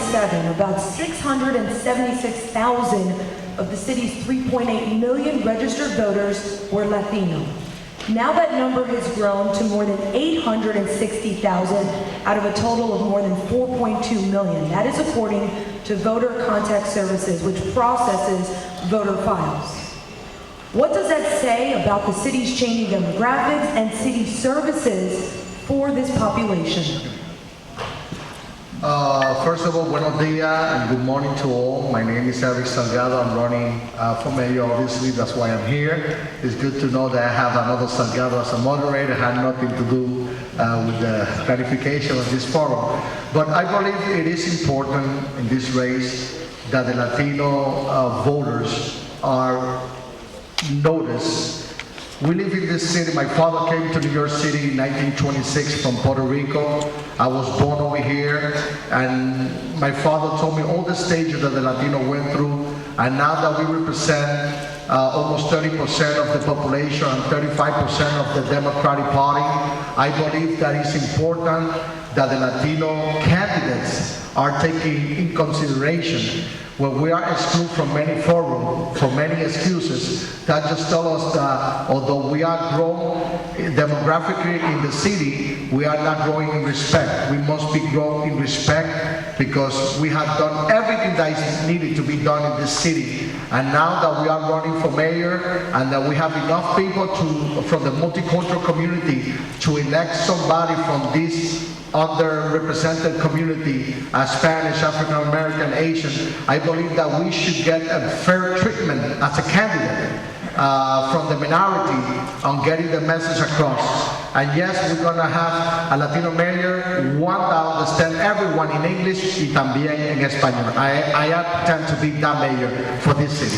2007, about 676,000 of the city's 3.8 million registered voters were Latino. Now that number has grown to more than 860,000 out of a total of more than 4.2 million. That is according to Voter Contact Services, which processes voter files. What does that say about the city's changing demographics and city services for this population? First of all, buenos dias and good morning to all. My name is Erick Salgado. I'm running for mayor, obviously, that's why I'm here. It's good to know that I have another Salgado as a moderator. It had nothing to do with the clarification of this forum. But I believe it is important in this race that the Latino voters are noticed. We live in this city. My father came to New York City in 1926 from Puerto Rico. I was born over here, and my father told me all the stages that the Latino went through, and now that we represent almost 30% of the population and 35% of the Democratic Party, I believe that it's important that the Latino candidates are taken in consideration when we are excluded from many forums, for many excuses. That just tell us that although we are growing demographically in the city, we are not growing in respect. We must be growing in respect because we have done everything that is needed to be done in this city. And now that we are running for mayor and that we have enough people from the multicultural community to elect somebody from this underrepresented community, Spanish, African American, Asian, I believe that we should get a fair treatment as a candidate from the minority on getting the message across. And yes, we're going to have a Latino mayor, one that understands everyone in English y también en español. I intend to be that mayor for this city.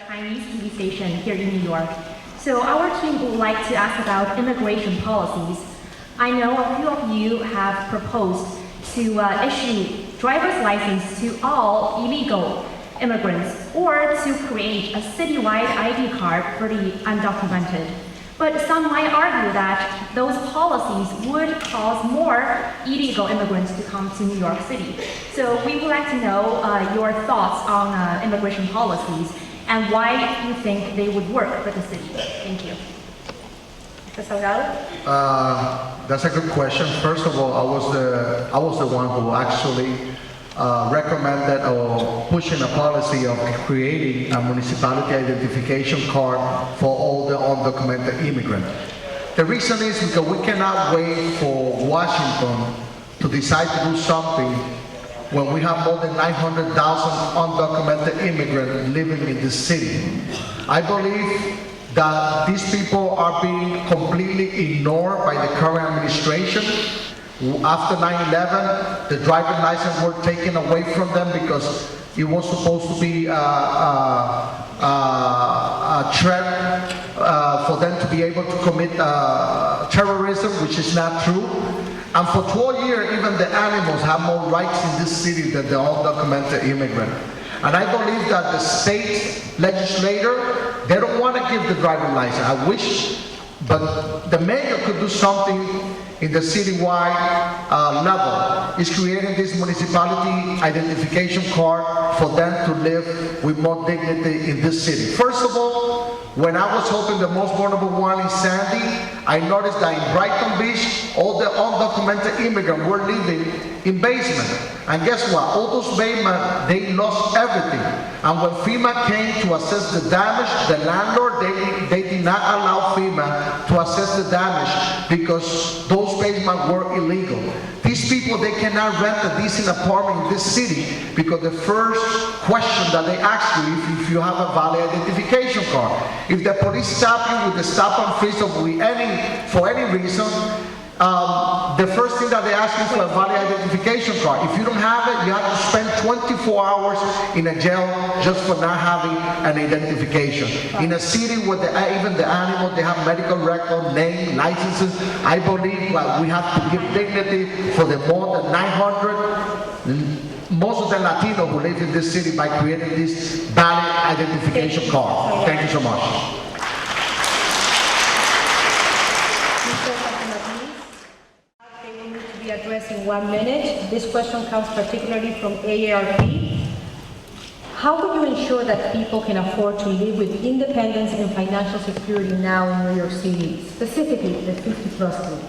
Chinese TV station here in New York. So our team would like to ask about immigration policies. I know a few of you have proposed to issue driver's license to all illegal immigrants or to create a citywide ID card for the undocumented. But some might argue that those policies would cause more illegal immigrants to come to New York City. So we would like to know your thoughts on immigration policies and why you think they would work for the city. Thank you. Mr. Salgado? That's a good question. First of all, I was the one who actually recommended or pushing a policy of creating a municipality identification card for all the undocumented immigrants. The reason is because we cannot wait for Washington to decide to do something when we have more than 900,000 undocumented immigrants living in this city. I believe that these people are being completely ignored by the current administration. After 9/11, the driving license were taken away from them because it was supposed to be a threat for them to be able to commit terrorism, which is not true. And for 12 years, even the animals have more rights in this city than the undocumented immigrant. And I believe that the state legislator, they don't want to give the driving license. I wish, but the mayor could do something in the citywide level. Is creating this municipality identification card for them to live with more dignity in this city. First of all, when I was helping the most vulnerable one in Sandy, I noticed that in Brighton Beach, all the undocumented immigrants were living in basement. And guess what? All those basements, they lost everything. And when FEMA came to assess the damage, the landlord, they did not allow FEMA to assess the damage because those basements were illegal. These people, they cannot rent a decent apartment in this city because the first question that they ask you is if you have a valid identification card. If the police stop you with the stop and frisk or for any reason, the first thing that they ask you for a valid identification card. If you don't have it, you have to spend 24 hours in a jail just for not having an identification. In a city where even the animals, they have medical record, name, licenses, I believe that we have to give dignity for the more than 900, most of the Latinos who live in this city by creating this valid identification card. Thank you so much. in 1 minute. This question comes particularly from AARP. How will you ensure that people can afford to live with independence and financial security now in New York City, specifically the 50-plus group?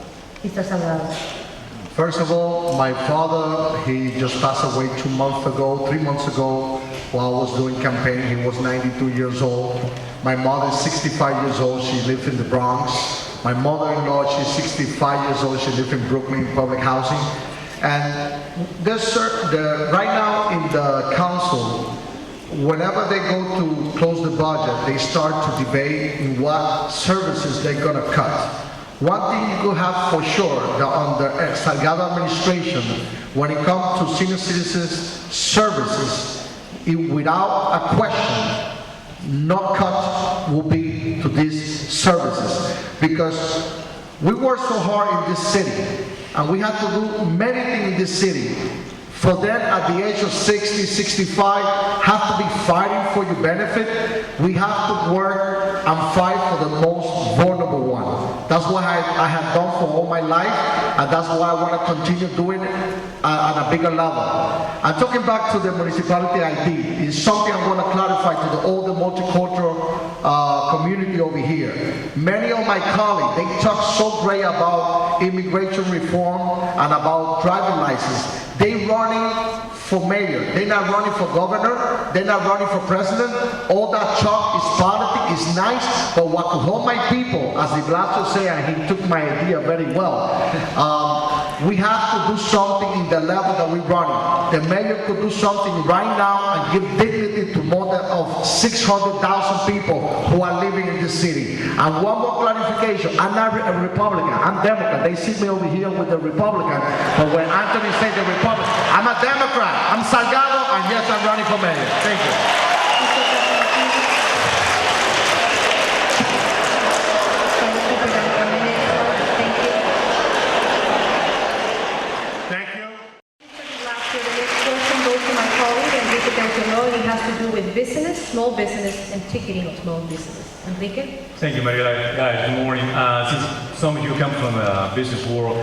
Mr. Salgado. First of all, my father, he just passed away 3 months ago, while I was doing campaign. He was 92 years old. My mother is 65 years old. She lives in the Bronx. My mother-in-law, she's 65 years old. She lives in Brooklyn, public housing. And right now in the council, whenever they go to close the budget, they start to debate in what services they're going to cut. One thing you could have for sure, that under Salgado administration, when it comes to senior citizens services, without a question, no cut will be to these services. Because we work so hard in this city, and we have to do many things in this city. For them, at the age of 60, 65, have to be fighting for your benefit. We have to work and fight for the most vulnerable one. That's what I have done for all my life, and that's what I want to continue doing at a bigger level. And talking back to the municipality ID, is something I want to clarify to all the multicultural community over here. Many of my colleagues, they talk so great about immigration reform and about driving license. They running for mayor. They're not running for governor. They're not running for president. All that talk is politics, is nice, but what could hold my people, as the Blasio say, and he took my idea very well, we have to do something in the level that we're running. The mayor could do something right now and give dignity to more than 600,000 people who are living in this city. And one more clarification, I'm not a Republican, I'm Democrat. They see me over here with the Republican, but when Anthony said the Republican, I'm a Democrat. I'm Salgado, and yes, I'm running for mayor. Thank you. Thank you. The next question goes to my colleague, Enrique Canceló, and it has to do with business, small business, and ticketing of small business. Enrique? Thank you, Maria. Guys, good morning. Since some of you come from the business world,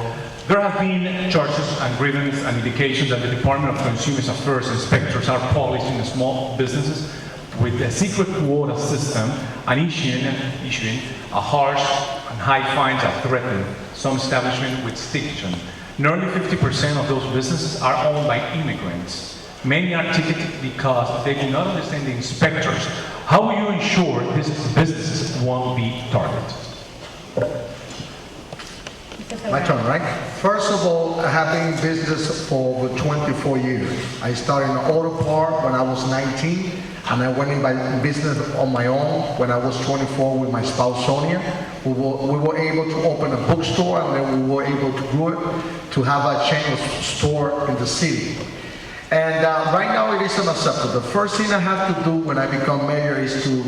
there have been charges and grievances and indications that the Department of Consumer Affairs inspectors are policing small businesses with a secret quota system and issuing a harsh and high fines that threaten some establishments with stiction. Nearly 50% of those businesses are owned by immigrants. Many are ticketed because they do not understand the inspectors. How will you ensure these businesses won't be targeted? My turn, right? First of all, I have been in business for over 24 years. I started in the auto part when I was 19, and I went in business on my own when I was 24 with my spouse Sonia. We were able to open a bookstore, and then we were able to do it, to have a chain of store in the city. And right now it is unacceptable. The first thing I have to do when I become mayor is to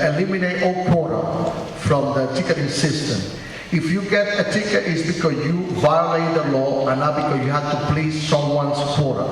eliminate all quota from the ticketing system. If you get a ticket, it's because you violate the law and not because you have to please someone's quota.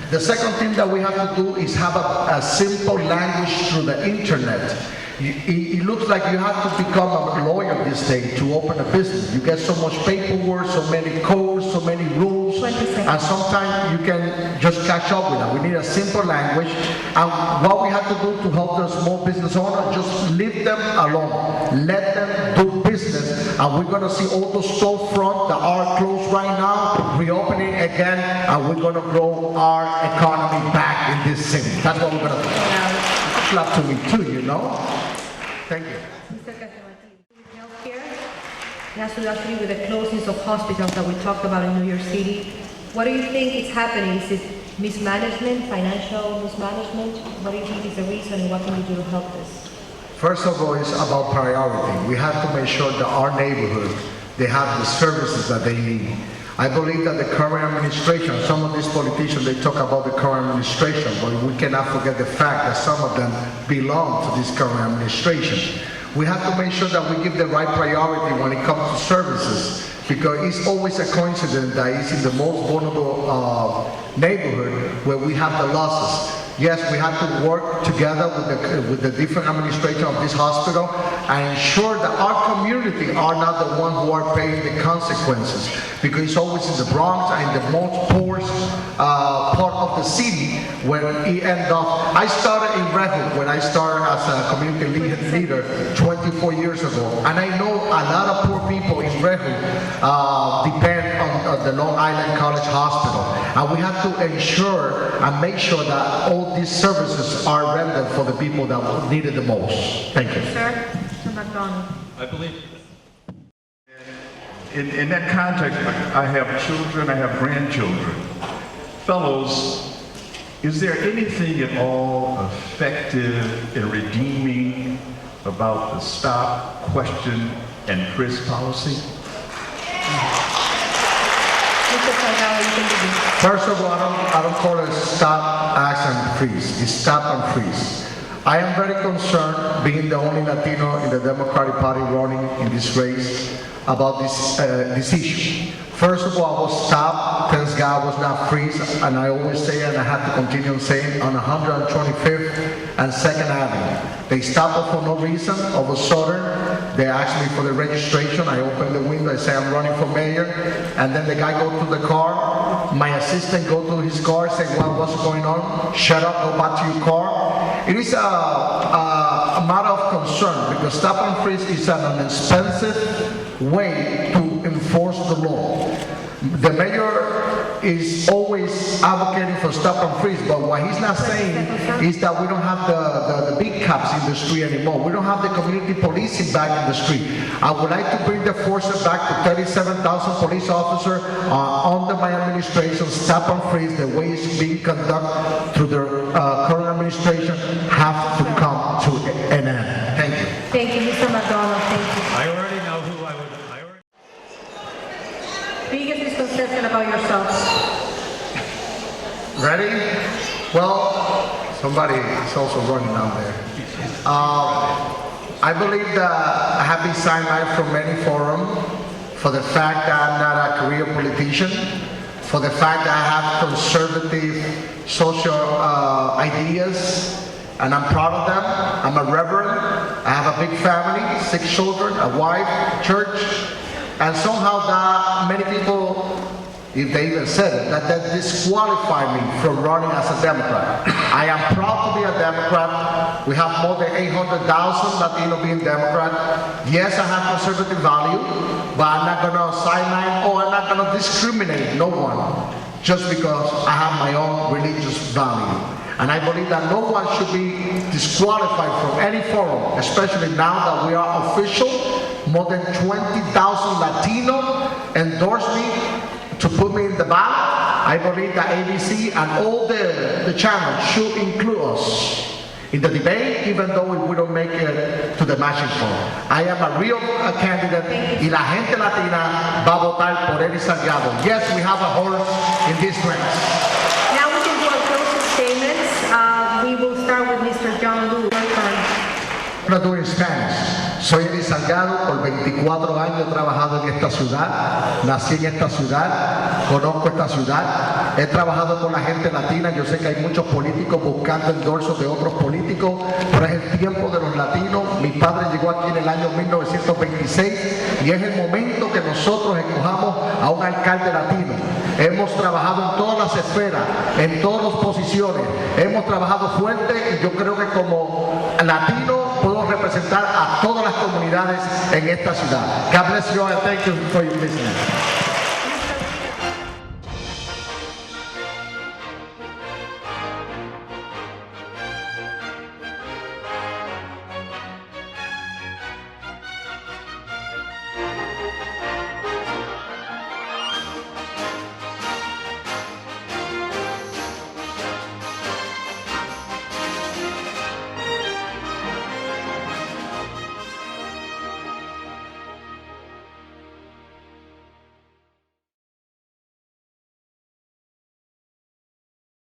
The second thing that we have to do is have a simple language through the internet. It looks like you have to become a lawyer this day to open a business. You get so much paperwork, so many codes, so many rules, and sometimes you can just catch up with that. We need a simple language, and what we have to do to help the small business owner, just leave them alone. Let them do business, and we're going to see all the storefronts that are closed right now, reopening again, and we're going to grow our economy back in this city. That's what we're going to do. Clap to me too, you know? Thank you. Mr. Casamati, with healthcare, it has to do actually with the closings of hospitals that we talked about in New York City. What do you think is happening? Is it mismanagement, financial mismanagement? What do you think is the reason, and what can you do to help this? First of all, it's about priority. We have to make sure that our neighborhood, they have the services that they need. I believe that the current administration, some of these politicians, they talk about the current administration, but we cannot forget the fact that some of them belong to this current administration. We have to make sure that we give the right priority when it comes to services, because it's always a coincidence that it's in the most vulnerable neighborhood where we have the losses. Yes, we have to work together with the different administration of this hospital and ensure that our community are not the ones who are paying the consequences, because it's always in the Bronx and in the most poor part of the city where it ends up. I started in Red Hook when I started as a community leader 24 years ago, and I know a lot of poor people in Red Hook depend on the Long Island College Hospital, and we have to ensure and make sure that all these services are rendered for the people that need it the most. Thank you. Sir, Mr. McDonald. I believe in that context, I have children, I have grandchildren. Fellows, is there anything at all effective and redeeming about the stop, question, and frisk policy? Mr. Salgado, you can begin. First of all, I don't call it stop, ask, and freeze. It's stop and freeze. I am very concerned, being the only Latino in the Democratic Party running in this race, about this issue. First of all, I was stopped, thanks God, was not freeze, and I always say, and I have to continue saying, on 125th and 2nd Avenue. They stopped us for no reason. All of a sudden, they asked me for the registration. I opened the window, I say, I'm running for mayor, and then the guy go to the car, my assistant go to his car, say, well, what's going on? Shut up, go back to your car. It is a matter of concern, because stop and freeze is an expensive way to enforce the law. The mayor is always advocating for stop and freeze, but what he's not saying is that we don't have the big cops in the street anymore. We don't have the community policing back in the street. I would like to bring the forces back to 37,000 police officers under my administration. Stop and freeze, the way it's being conducted through the current administration, have to come to an end. Thank you. Thank you, Mr. McDonald. Thank you. I already know who I would. Biggest misconception about yourself. Ready? Well, somebody is also running out there. I believe that I have been sidelined from many forums for the fact that I'm not a career politician, for the fact that I have conservative social ideas, and I'm proud of them. I'm a reverend. I have a big family, 6 children, a wife, church, and somehow that many people, if they even said it, that disqualify me from running as a Democrat. I am proud to be a Democrat. We have more than 800,000 Latino being Democrat. Yes, I have conservative value, but I'm not going to sideline or I'm not going to discriminate no one just because I have my own religious value. And I believe that no one should be disqualified from any forum, especially now that we are official. More than 20,000 Latino endorsed me to put me in the ballot. I believe that ABC and all the channels should include us in the debate, even though we don't make it to the matching forum. I am a real candidate, y la gente latina va a votar por Erick Salgado. Yes, we have a horse in this race. Now we can do our closing statements. We will start with Mr. John Lewis. I'm going to do it in Spanish. Soy Erick Salgado, por 24 años he trabajado en esta ciudad, nací en esta ciudad, conozco esta ciudad, he trabajado con la gente latina, yo sé que hay muchos políticos buscando endorsos de otros políticos, pero es el tiempo de los latinos. Mi padre llegó aquí en el año 1926 y es el momento que nosotros escojamos a un alcalde latino. Hemos trabajado en todas las esferas, en todas las posiciones, hemos trabajado fuerte y yo creo que como latino puedo representar a todas las comunidades en esta ciudad. God bless you all and thank you for your listening.